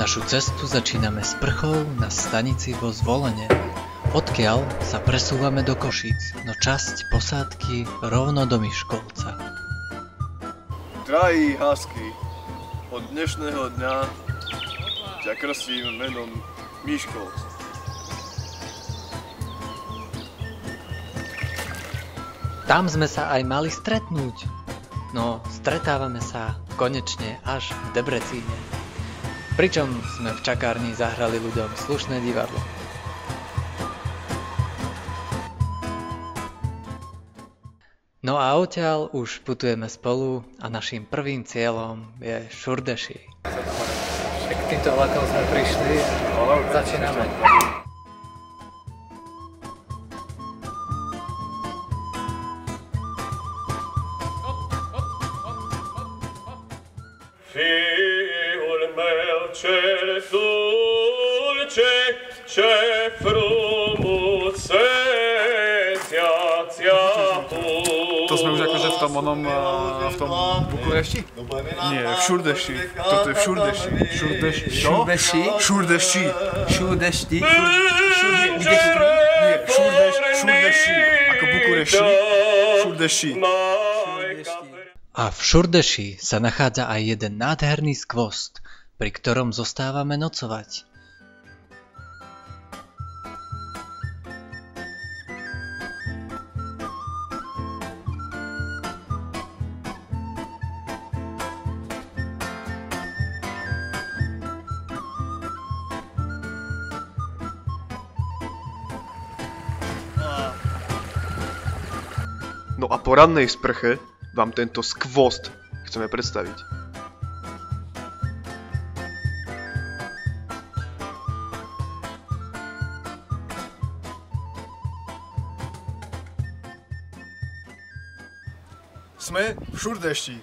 Našu cestu začíname sprchou na stanici vo Zvolene, odkiaľ sa presúvame do Košíc, no časť posádky rovno do Miškolca. Drahý Husky, od dnešného dňa ťa krstím menom Miškolc. Tam sme sa aj mali stretnúť, no stretávame sa konečne až v Debrecíne. Pričom sme v čakárni zahrali ľuďom slušné divadlo. No a odtiaľ už putujeme spolu a naším prvým cieľom je Šurdeši. K týmto vlakom sme prišli, začíname. Cel dulce, ce frumuseția To sme už akože v tom onom, v tom Bukurešti? Nie, v Šurdeši. Toto je v Šurdeši. Šurdeši. Šurdeši? Šurdeši. Šurdešti? Nie, Šurdeši. Ako Bukureši. Šurdeši. A v Šurdeši sa nachádza aj jeden nádherný skvost, pri ktorom zostávame nocovať. No a po rannej sprche vám tento skvost chceme predstaviť. Sme v Šurdešti,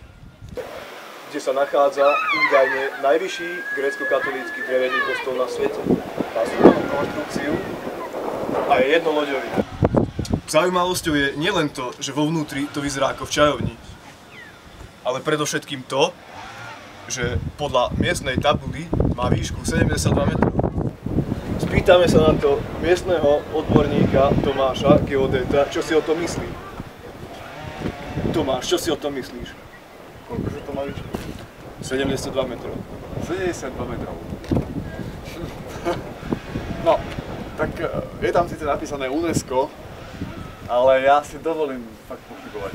Kde sa nachádza údajne najvyšší grécko-katolícky drevený kostol na svete. Má súdnu konštrukciu a je jednoloďový. Zaujímavosťou je nielen to, že vo vnútri to vyzerá ako v čajovni, ale predovšetkým to, že podľa miestnej tabuly má výšku 72 metrov. Spýtame sa na to miestneho odborníka Tomáša, geodéta, čo si o tom myslí. Tomáš, čo si o tom myslíš? Koľkože to má výšku? 72 metrov. 72 metrov. No, tak je tam síce napísané UNESCO, ale ja si dovolím fakt pochybovať.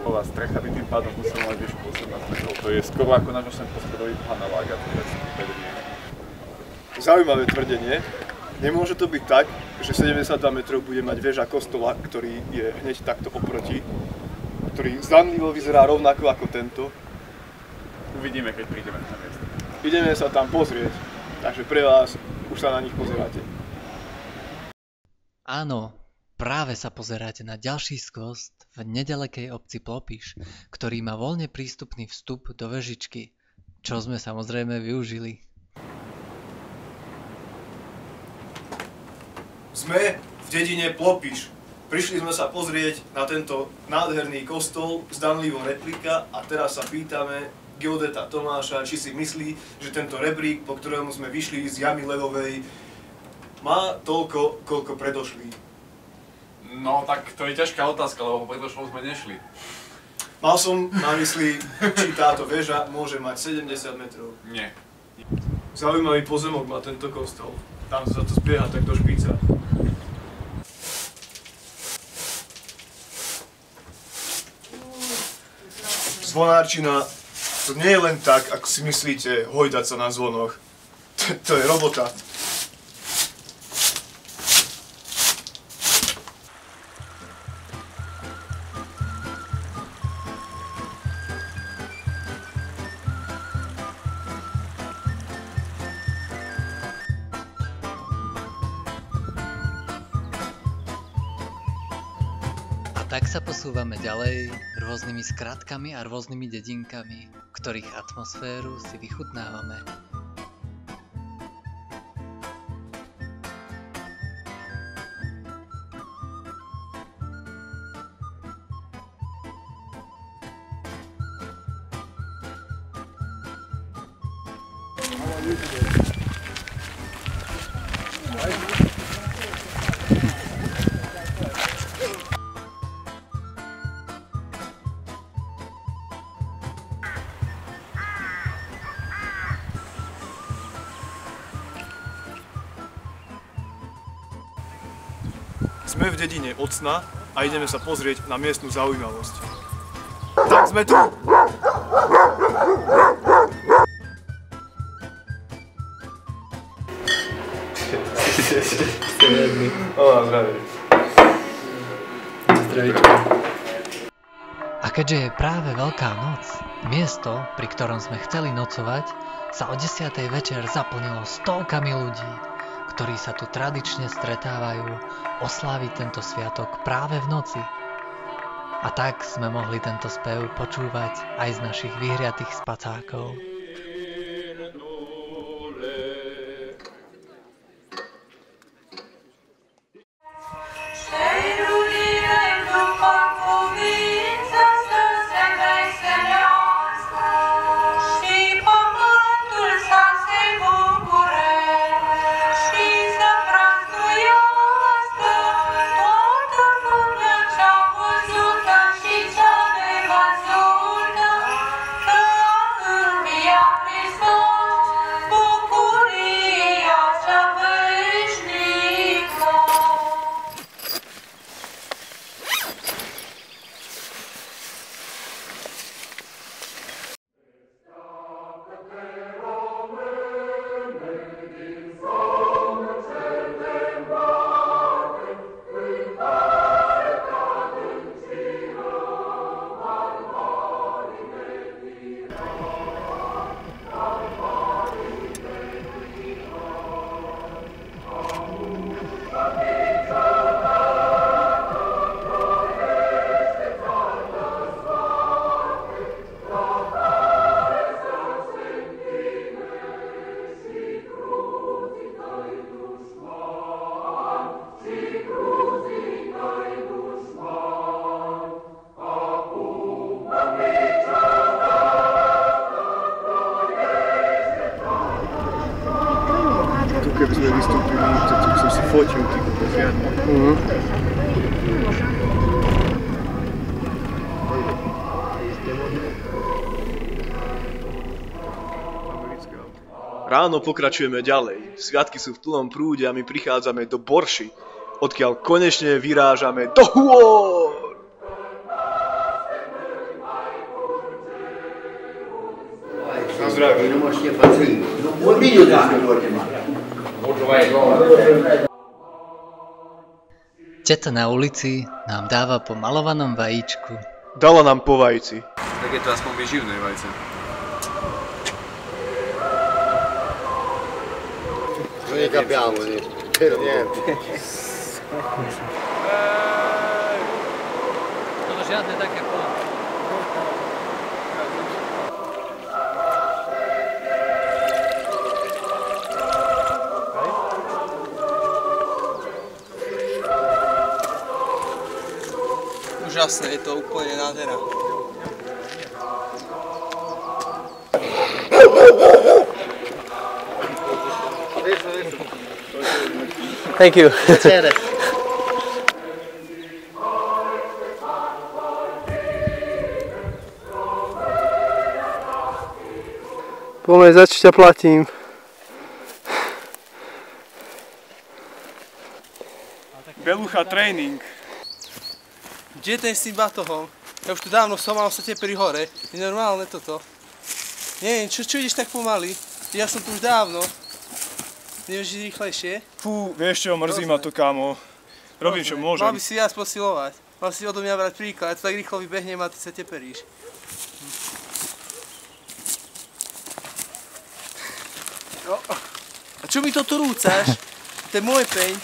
Bola strecha by tým pádom musela mať výšku 18 metrov. To je skoro ako náš 8-poschodový panelák a Zaujímavé tvrdenie. Nemôže to byť tak, že 72 metrov bude mať väža kostola, ktorý je hneď takto oproti, ktorý zdanlivo vyzerá rovnako ako tento. Uvidíme, keď prídeme na miesto. Ideme sa tam pozrieť, takže pre vás už sa na nich pozeráte. Áno, práve sa pozeráte na ďalší skvost v nedalekej obci Plopiš, ktorý má voľne prístupný vstup do vežičky, čo sme samozrejme využili. Sme v dedine Plopiš. Prišli sme sa pozrieť na tento nádherný kostol, zdanlivo replika, a teraz sa pýtame geodéta Tomáša, či si myslí, že tento rebrík, po ktorému sme vyšli z jamy Levovej, má toľko, koľko predošlý. No tak to je ťažká otázka, lebo po predošlom sme nešli. Mal som na mysli, či táto väža môže mať 70 metrov. Nie. Zaujímavý pozemok má tento kostol. Tam sa to zbieha tak do špica. Zvonárčina, to nie je len tak, ako si myslíte, hojdať sa na zvonoch. To je robota. Tak sa posúvame ďalej rôznymi skratkami a rôznymi dedinkami, ktorých atmosféru si vychutnávame. Sme v dedine Ocna a ideme sa pozrieť na miestnu zaujímavosť. Tak sme tu! A keďže je práve Veľká noc, miesto, pri ktorom sme chceli nocovať, sa o 10. večer zaplnilo stovkami ľudí, ktorí sa tu tradične stretávajú osláviť tento sviatok práve v noci. A tak sme mohli tento spev počúvať aj z našich vyhriatých spacákov. Keby sme vystúpili, tak som si fotil tých riadne. Ráno pokračujeme ďalej. Sviatky sú v plnom prúde a my prichádzame do Borši, odkiaľ konečne vyrážame do hôr! Na zdravie. Teta na ulici nám dáva po malovanom vajíčku. Dala nám po vajci. Tak je to aspoň vyživné vajce. Non ne capiamo per niente. To žiadne také Úžasné, je to úplne nádhera. Thank you. Poďme, za čo ťa platím. Belucha tréning. Kde ten s tým batohom? Ja už tu dávno som, ale sa teperi hore. Je normálne toto. Neviem, čo ideš tak pomaly? Ja som tu už dávno. Nevieš ísť rýchlejšie? Fú, vieš čo, mrzí ma to, kámo. Robím, čo môžem. Mal by si viac posilovať. Mal si odo mňa brať príklad. Ja to tak rýchlo vybehnem a ty sa teperíš. A čo mi toto rúcaš? To je môj peň.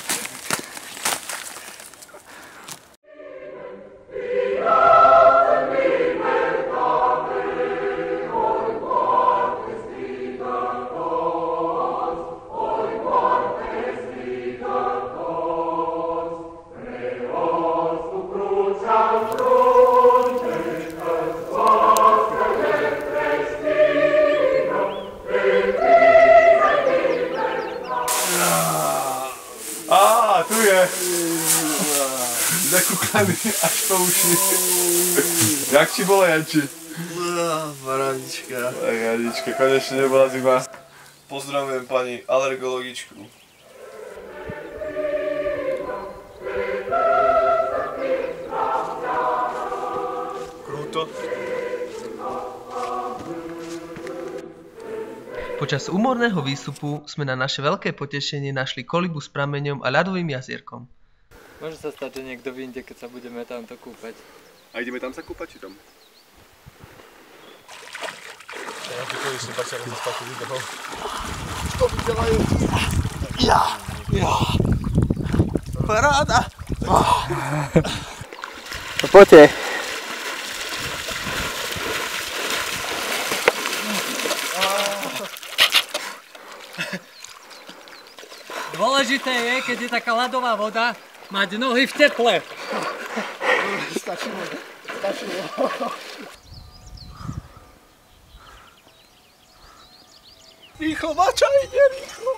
Nabuchaný až po uši. Jak ti bolo, Janči? Parádička. Parádička, konečne nebola zima. Pozdravujem pani alergologičku. Krúto. Počas úmorného výstupu sme na naše veľké potešenie našli kolibu s prameňom a ľadovým jazierkom. Môže sa stať, že niekto vyjde, keď sa budeme tamto kúpať. A ideme tam sa kúpať, či tam? Ja si konečne pačali sa spáku videou. Paráda! Poďte. Dôležité je, keď je taká ľadová voda, mať nohy v teple. Stačilo. Rýchlo, Mača, ide rýchlo.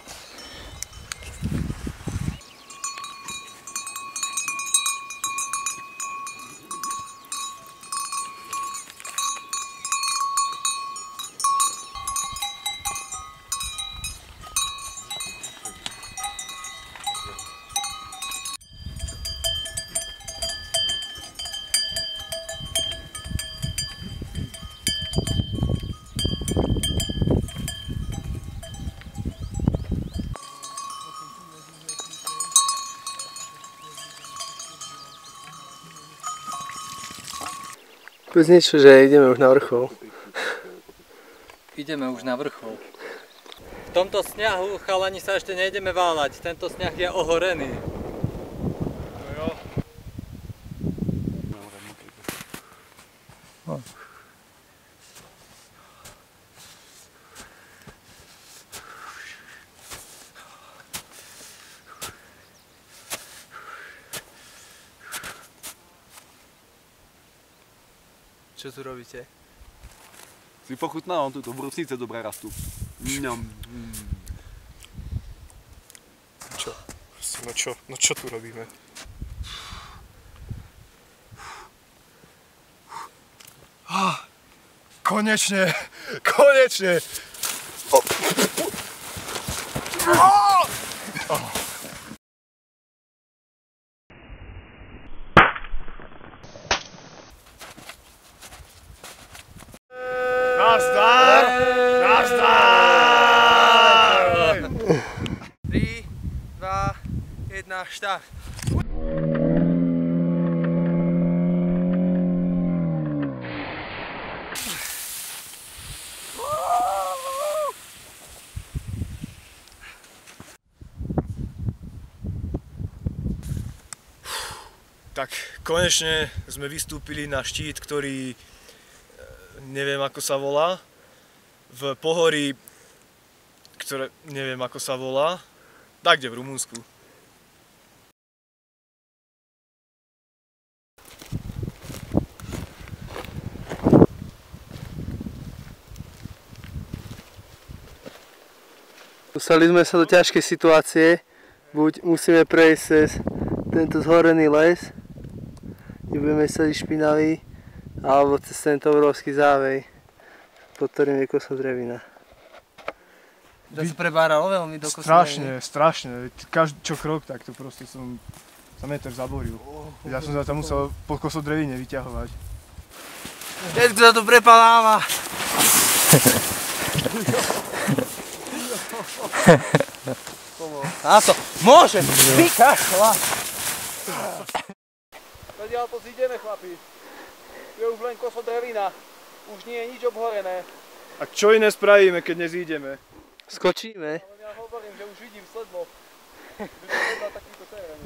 Povedz niečo, že ideme už na vrchol. Ideme už na vrchol. V tomto sňahu, chalani, sa ešte nejdeme váľať. Tento sňah je ohorený. Čo tu robíte? Si pochutnal, on túto brusnice dobré rastú. Mňam. Čo? No čo tu robíme? Konečne! Nazdar! 3, 2, 1, štart. Tak konečne sme vystúpili na štít, ktorý neviem ako sa volá, v pohorí, ktoré neviem ako sa volá, tak kde v Rumunsku. Dostali sme sa do ťažkej situácie, buď musíme prejsť cez tento zhorený les, kde budeme sedieť špinaví, alebo cez tento obrovský závej, pod ktorým je kosodrevina. To sa prebáralo veľmi do kosodreviny. Strašne. Čo krok, tak to proste som sa meter zaboril. Ja som sa tam musel po kosodrevine vyťahovať. Všetko sa to prepaláva. Na to môžem vykašľať. Zadiaľ to zídeme, chlapi. Je už len kosodrevina. Už nie je nič obhorené. A čo iné spravíme, keď nezídeme? Skočíme. Ale ja hovorím, že už vidím sledbo. Že takýto terén.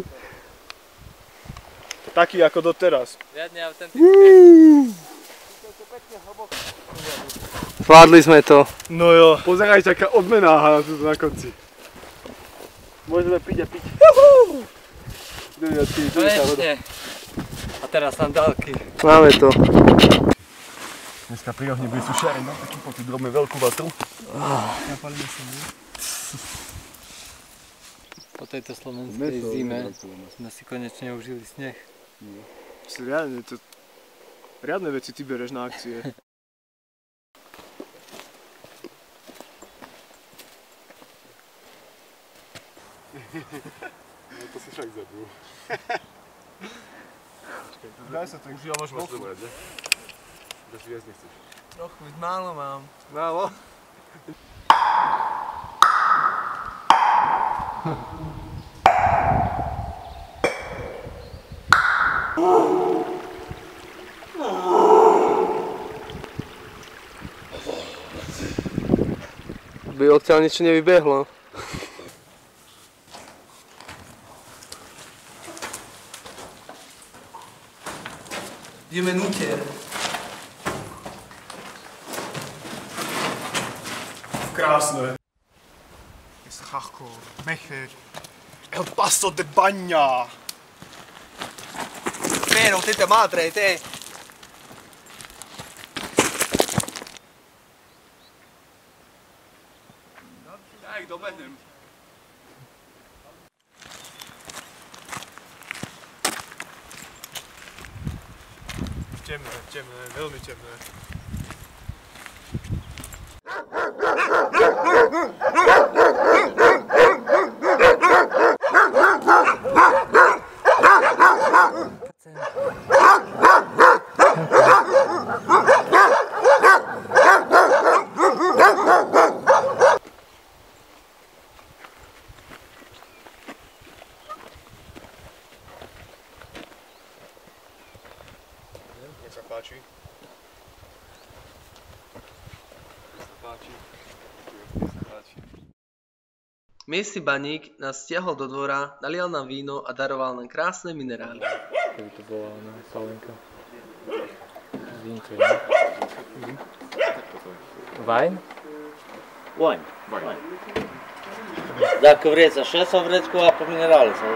Taký ako doteraz. Riadne autentické. Zvládli sme to. No jo. Pozeraj, taká odmena na konci. Môžeme piť a piť. Konečne. A teraz sandálky. Máme to. Dneska pri ohni bude sušiari, no taký pocit, robíme veľkú vatru. Napalíme sa mi. Po tejto slovenskej zime sme si konečne užili sneh. Riadne veci ty bereš na akcie. No to si však zabil. Daj sa tak žiaľ, Máš to brať, že? Že si viac nechceš. Trochu, málo mám. Málo? By odtiaľ niečo nevybehlo. Ideme nútier. Krásne. Es Rachko, Mecher, El Paso de Baña. Pero, teta madre, te. Tak, dobehnem. Temné, veľmi temné. Nech sa páči. Miestny baník nás stiahol do dvora, nalial nám víno a daroval nám krásne minerály. Keby to bola Salenka. Vínko, ne? Vajn? Вань. Да, ковреца, 6 врецку, а по минерали са.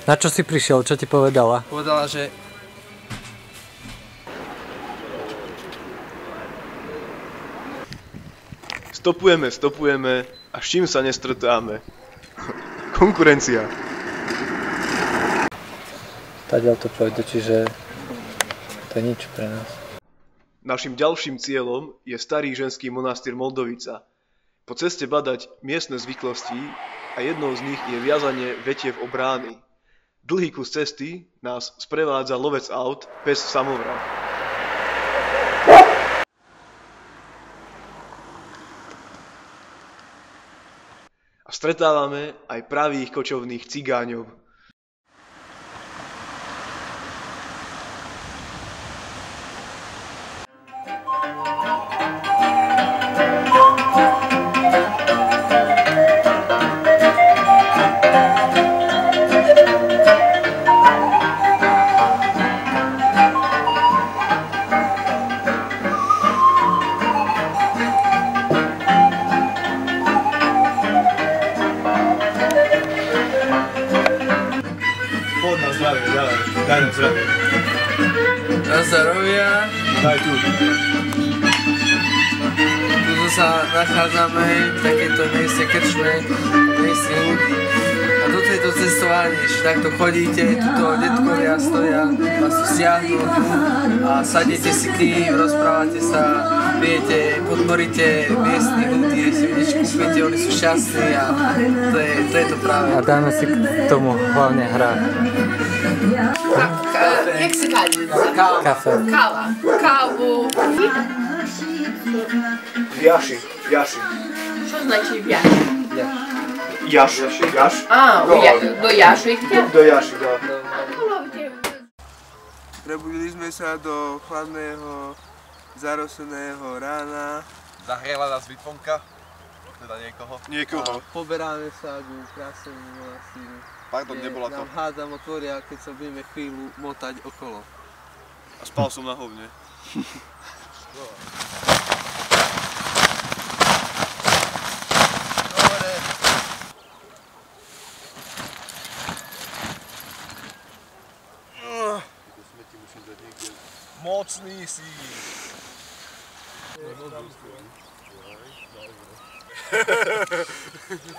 Na čo si prišiel? Čo ti povedala? Povedala, že Stopujeme a s čím sa nestretáme? Konkurencia. Tadiaľ to pôjde, čiže to je nič pre nás. Našim ďalším cieľom je starý ženský monastýr Moldovica. Po ceste badať miestne zvyklosti a jednou z nich je viazanie vetiev o brány. Dlhý kus cesty nás sprevádza lovec aut, pes samovrat. A stretávame aj pravých kočovných cigáňov. Daj nám zdravie. na zdravia. Daj tu. Tu sa nachádzame v takéto mieste krčme, miestne ľudí. A do tejto cestovanie, že takto chodíte, tuto detkovia stoja, vás tu stiahnu a sadnete si k ním, rozprávate sa, pijete, podporíte miestnych ľudí, si niečo kúpite, oni sú šťastní a to je to práve. A dáme si k tomu hlavne hrať. Jak se kaže? Kafe. Kava. Kavu. Jaši. Što znači vjaši? Jaš. A, do Jašvika? Do Jaši, da. Prebudili sme sa do chladného, zaroseného rána. Zahriela nás Vitvonka, teda niekoho. A poberáme sa ku krásnemu monastýru. Pardon, nebola to. Nám hádam otvoria, keď sa budeme chvíľu motať okolo. A spal som na hovne. Mocný si.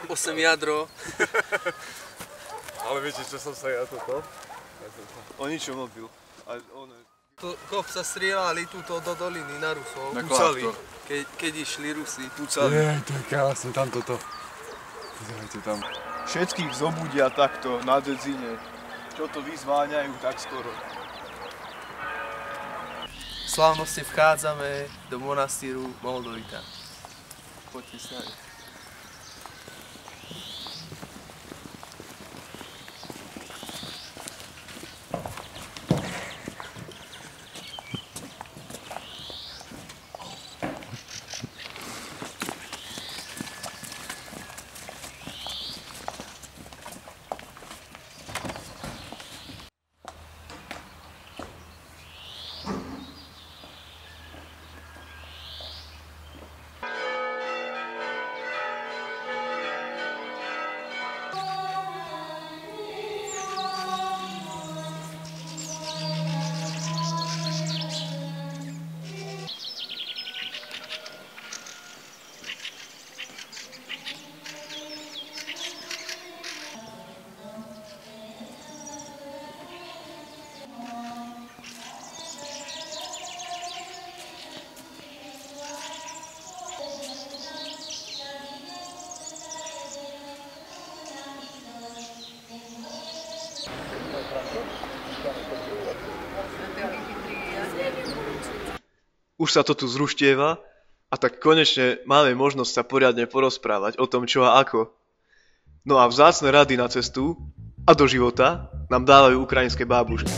8 jadro. Ale viete, čo som sa ja toto? O ničom odbil. Kop sa strieľali túto do doliny na Rusov. Na Pucali. kláštor. Keď išli Rusi. Pucali. To je krásne, tam toto. Pozerajte tam. Všetkých zobudia takto na dedzine. Čo to vyzváňajú tak skoro. Slávnostne vchádzame do monastýru Moldovita. Poďte s nami. Už sa to tu zruštieva a tak konečne máme možnosť sa poriadne porozprávať o tom, čo a ako. No a vzácne rady na cestu a do života nám dávajú ukrajinské bábušky.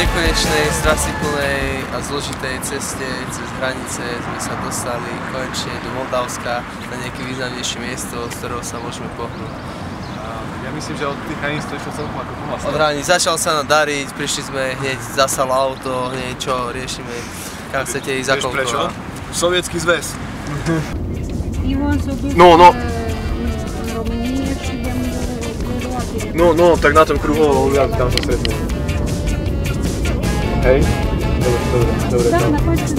Nekonečnej, strastiplnej a zložitej ceste cez hranice sme sa dostali konečne do Moldavska na nejaké významnejšie miesto, z ktorého sa môžeme pohnúť. Ja myslím, že od tých hraníc to išlo celkom ako pomasť. Od hraníc začal sa nám dariť, prišli sme hneď, zasalo auto, hneď čo riešime, kam chcete ísť, za koľko. Vieš prečo? Sovietský zväz. No. No, tak na tom kruhovom uliaku tam sa stretneme. Hej? Dobre. Да, находится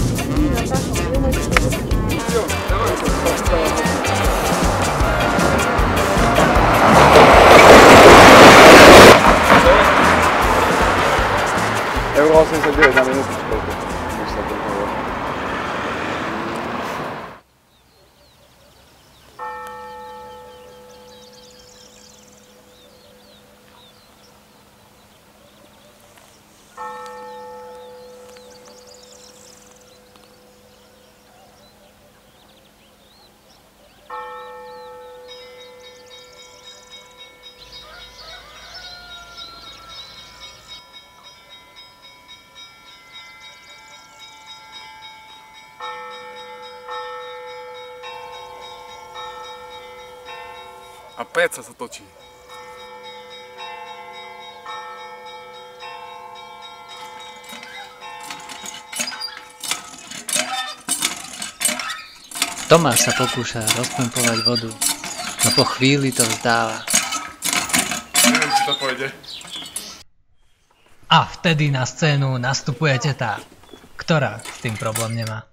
Euro 89 na minútu, koľko? Už sa to hovorí. A predsa sa točí. Tomáš sa pokúša rozpumpovať vodu, no po chvíli to vzdáva. Neviem, či to pôjde. A vtedy na scénu nastupuje teta, ktorá s tým problém nemá.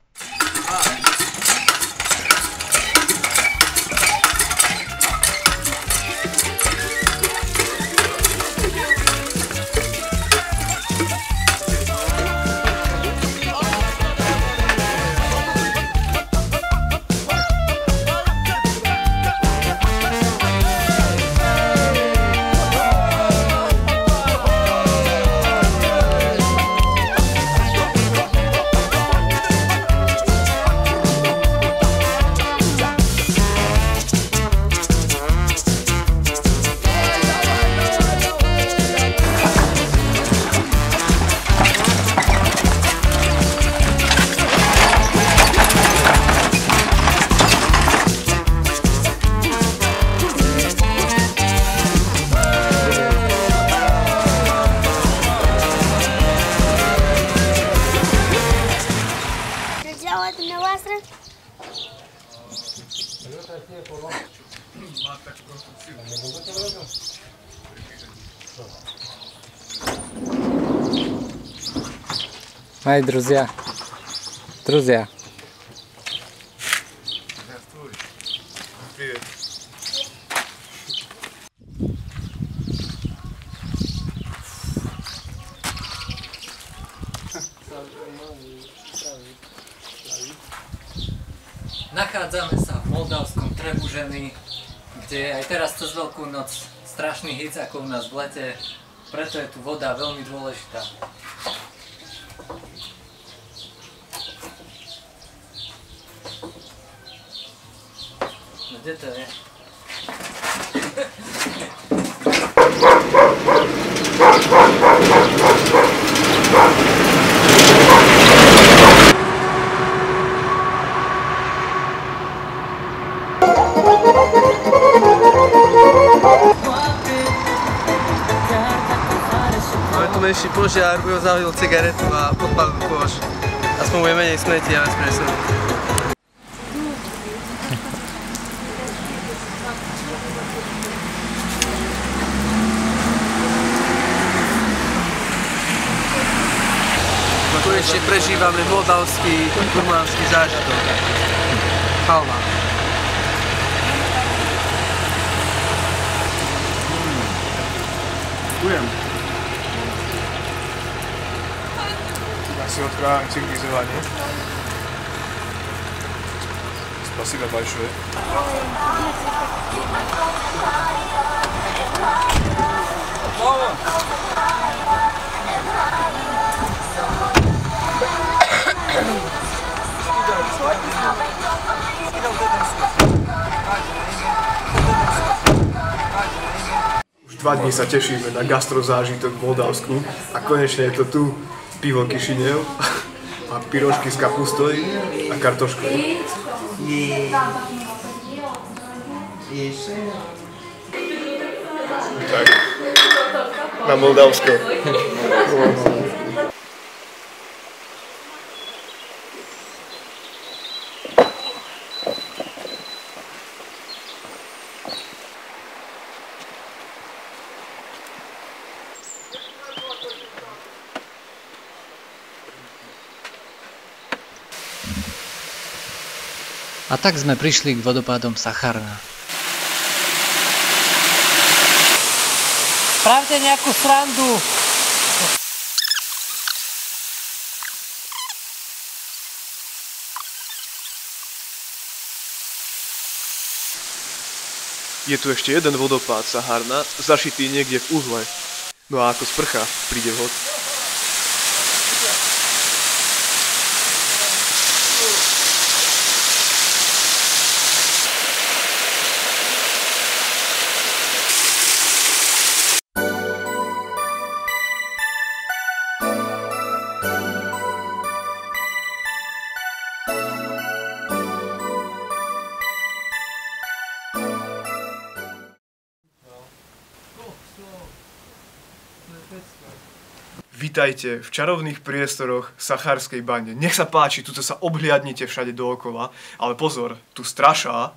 Hej, druzia. Druzia. Привет. Nachádzame sa v moldavskom Trebužení, kde aj teraz cez Veľkú noc strašný hic ako u nás v lete, preto je tu voda veľmi dôležitá. No kde to je? Máme tu menší požiar, Ujo zahodil cigaretu a podpalil koš. Aspoň bude menej smeti a viac presúdu. Konečne prežívame moldavský, kurmánsky zážitok. Chalma. Ďakujem. Asi открываем цивилизование. Спасибо большое. Už 2 dní sa tešíme na gastrozážitok v Moldavsku a konečne je to tu pivo Kišinev a pyrošky s kapustou a kartoškou. Tak, na Moldavsko. A tak sme prišli k vodopádom Sacharna. Spravte nejakú srandu! Je tu ešte jeden vodopád Sacharna, zašitý niekde v úhle. No a ako sprcha príde vhod. Vítajte v čarovných priestoroch Sacharskej bane. Nech sa páči, tuto sa obhliadnite všade dookola, ale pozor, tu strašá.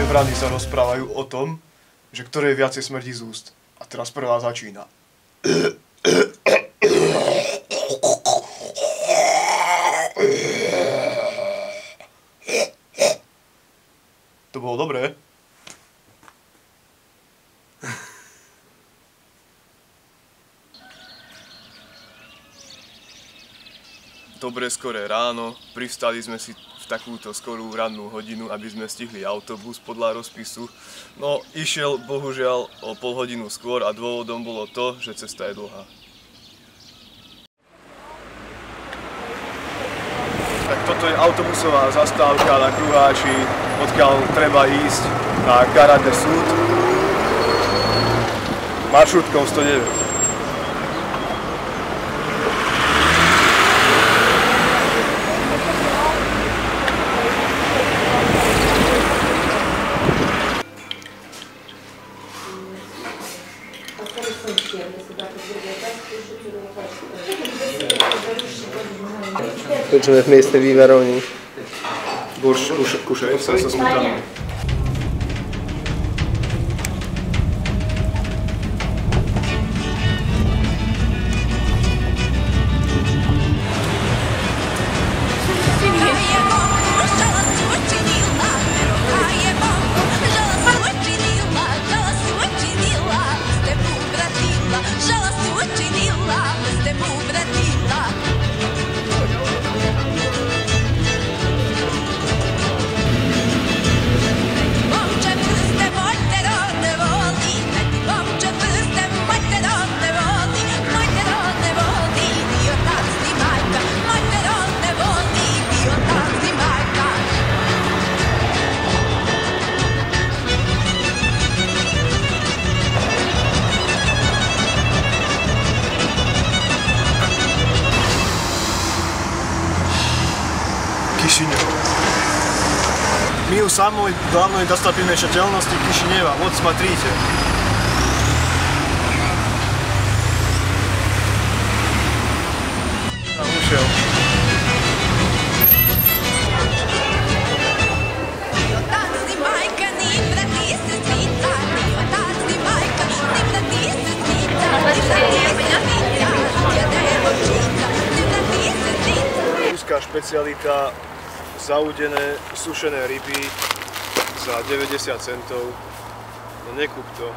Vrany sa rozprávajú o tom, že ktoré viacej smrdí z úst. A teraz prvá začína. To bolo dobré. Dobre skoré ráno, pristali sme si v takúto skorú rannú hodinu, aby sme stihli autobus podľa rozpisu. No, išiel bohužiaľ o pol hodinu skôr a dôvodom bolo to, že cesta je dlhá. Tak toto je autobusová zastávka na Kruháči, odkiaľ treba ísť na Garade Sud maršrutkou 109. Končíme v miestnej vývarovni. Borš, kušaj sa so smetanou. Kišiňov. My у самой главной достопримечательности Кишинева. Вот смотрите. Ушел. Ruská špecialita, zaudené, sušené ryby za 90 centov. No nekúp to.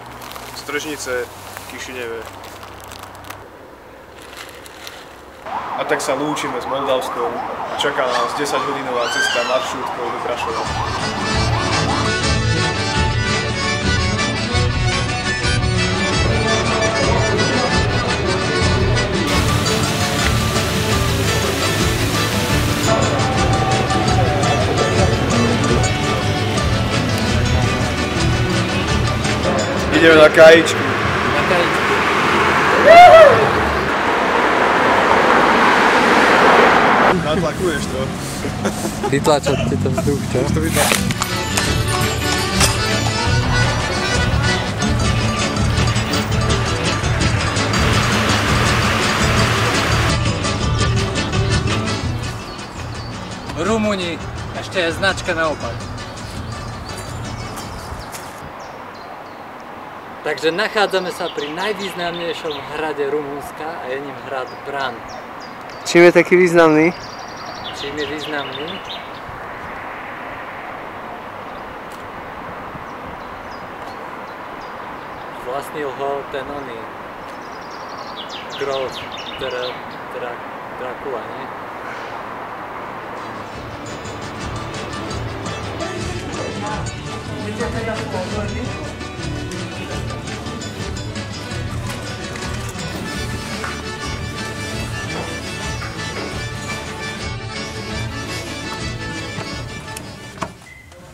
Z tržnice v Kišineve. A tak sa lúčime s Moldavskou. Čaká nás 10-hodinová cesta maršrutkou do Krašova. Ideme na kajičku. Na kajičku. Natlakuješ to. Vytláčať ti to vzduch, čo? Rumúni, ešte je značka naopak. Takže nachádzame sa pri najvýznamnejšom hrade Rumunska a je ním hrad Bran. Čím je taký významný? Čím je významný? Vlastnil ho ten oný Grolf, Dracula, nie?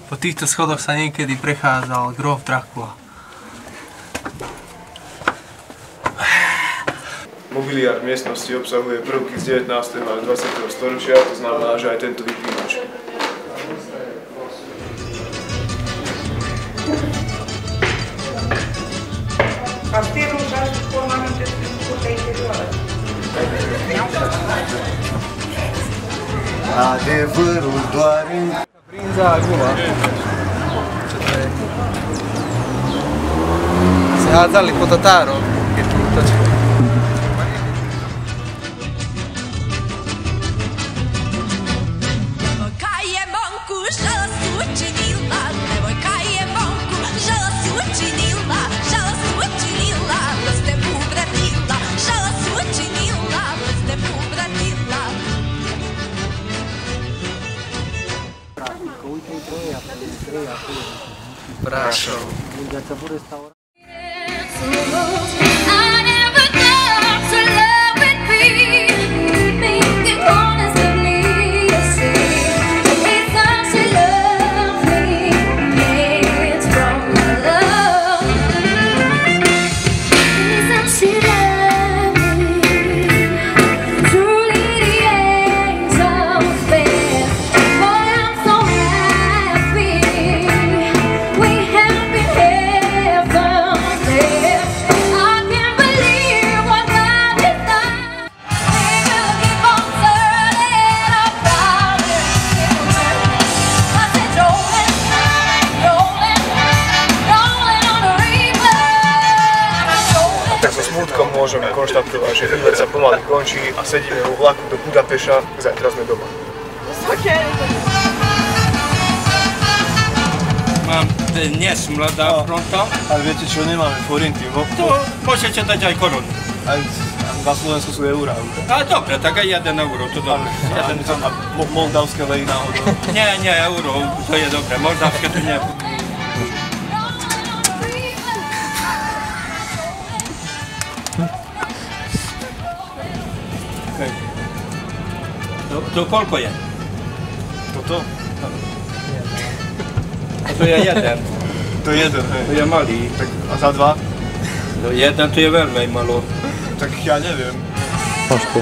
Po týchto schodoch sa niekedy prechádzal Grof Dracula. Mobiliár v miestnosti obsahuje prvky z 19. a 20. storočia, to znamená, že aj tento vypínač. Castelul și-a formamente curtea interioară. Adevărul doar în... Brinza acum. Ce tare. Se hádzali po Tatárov, keď tu útočili. Brašov. We have been heaven. môžeme konštatovať, že výlet sa pomaly končí a sedíme vo vlaku do Budapeša, zajtra sme doma. Mám dnes Mladá fronta. Ale viete čo, nemáme forinty, To môžete dať aj korunu. Aj na Slovensku sú eurá. A dobre, tak aj 1 euro, to dobre. A moldavské lej náhodou? Nie, euro, to je dobre, moldavské tu nie. To koľko je? Toto? To je 1. To je 1, hej. To je malý. Tak a za 2? No 1 to je veľmi malo. Tak ja neviem. Možte.